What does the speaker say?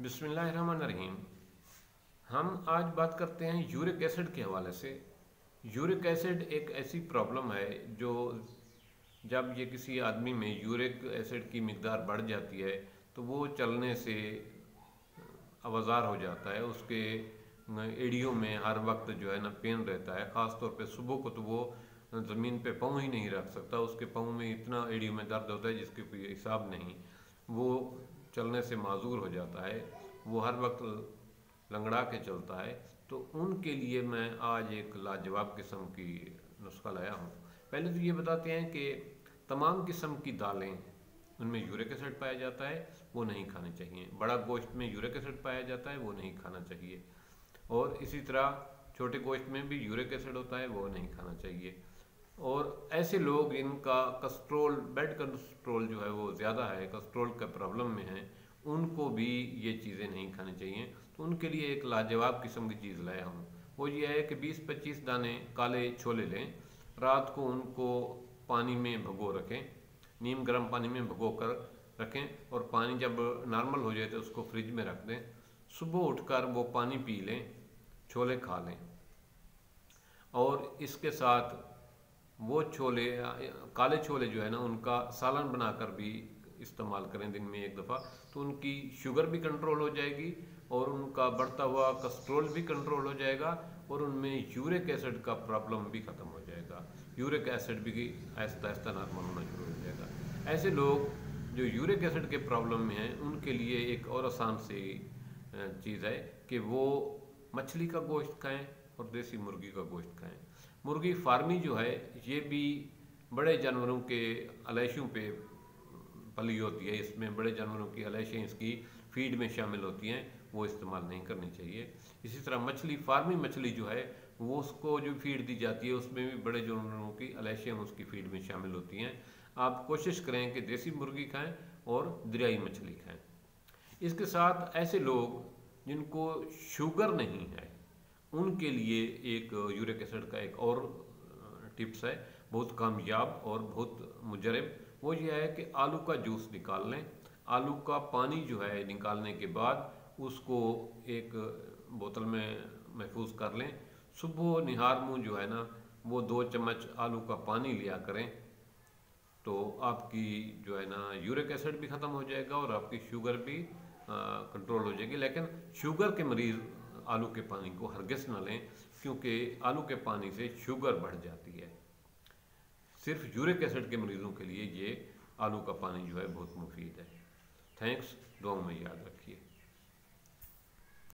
बिस्मिल्लाहिर्रहमानिर्रहीम। हम आज बात करते हैं यूरिक एसिड के हवाले से। यूरिक एसिड एक ऐसी प्रॉब्लम है जो जब ये किसी आदमी में यूरिक एसिड की मिकदार बढ़ जाती है तो वो चलने से अवजार हो जाता है। उसके एड़ियों में हर वक्त जो है ना पेन रहता है, ख़ास तौर पे सुबह को तो वो ज़मीन पे पाँव ही नहीं रख सकता। उसके पाँव में इतना एड़ियों में दर्द होता है जिसके कोई हिसाब नहीं। वो चलने से माजूर हो जाता है, वो हर वक्त लंगड़ा के चलता है। तो उनके लिए मैं आज एक लाजवाब किस्म की नुस्खा लाया हूँ। पहले तो ये बताते हैं कि तमाम किस्म की दालें उनमें यूरिक एसिड पाया जाता है, वो नहीं खानी चाहिए। बड़ा गोश्त में यूरिक एसिड पाया जाता है, वो नहीं खाना चाहिए। और इसी तरह छोटे गोश्त में भी यूरिक एसिड होता है, वो नहीं खाना चाहिए। और ऐसे लोग इनका कोलेस्ट्रोल, बेड कोलेस्ट्रोल जो है वो ज़्यादा है, कोलेस्ट्रोल का प्रॉब्लम में है, उनको भी ये चीज़ें नहीं खानी चाहिए। तो उनके लिए एक लाजवाब किस्म की चीज़ लाया हूँ। वो ये है कि 20-25 दाने काले छोले लें, रात को उनको पानी में भिगो रखें, नीम गर्म पानी में भिगो कर रखें, और पानी जब नॉर्मल हो जाए तो उसको फ्रिज में रख दें। सुबह उठकर वो पानी पी लें, छोले खा लें। और इसके साथ वो छोले, काले छोले जो है ना, उनका सालन बनाकर भी इस्तेमाल करें दिन में एक दफ़ा। तो उनकी शुगर भी कंट्रोल हो जाएगी और उनका बढ़ता हुआ कोलेस्ट्रोल भी कंट्रोल हो जाएगा, और उनमें यूरिक एसिड का प्रॉब्लम भी ख़त्म हो जाएगा। यूरिक एसिड भी आहिस्ता आहिस्ता नॉर्मल होना शुरू हो जाएगा। ऐसे लोग जो यूरिक एसिड के प्रॉब्लम में हैं, उनके लिए एक और आसान सी चीज़ है कि वो मछली का गोश्त खाएँ और देसी मुर्गी का गोश्त खाएँ। मुर्गी फार्मी जो है ये भी बड़े जानवरों के अलैशों पे पली होती है। इसमें बड़े जानवरों की अलैशें इसकी फीड में शामिल होती हैं, वो इस्तेमाल नहीं करनी चाहिए। इसी तरह मछली, फार्मी मछली जो है वो, उसको जो फीड दी जाती है उसमें भी बड़े जानवरों की अलैशें उसकी फीड में शामिल होती हैं। आप कोशिश करें कि देसी मुर्गी खाएँ और दरियाई मछली खाएँ। इसके साथ ऐसे लोग जिनको शुगर नहीं है, उनके लिए एक यूरिक एसिड का एक और टिप्स है, बहुत कामयाब और बहुत मुजरब। वो ये है कि आलू का जूस निकाल लें। आलू का पानी जो है निकालने के बाद उसको एक बोतल में महफूज कर लें। सुबह निहार मुँह जो है ना, वो 2 चम्मच आलू का पानी लिया करें, तो आपकी जो है ना यूरिक एसिड भी ख़त्म हो जाएगा और आपकी शुगर भी कंट्रोल हो जाएगी। लेकिन शुगर के मरीज़ आलू के पानी को हरगिज़ न लें, क्योंकि आलू के पानी से शुगर बढ़ जाती है। सिर्फ यूरिक एसिड के मरीज़ों के लिए ये आलू का पानी जो है बहुत मुफीद है। थैंक्स, दुआ में याद रखिए।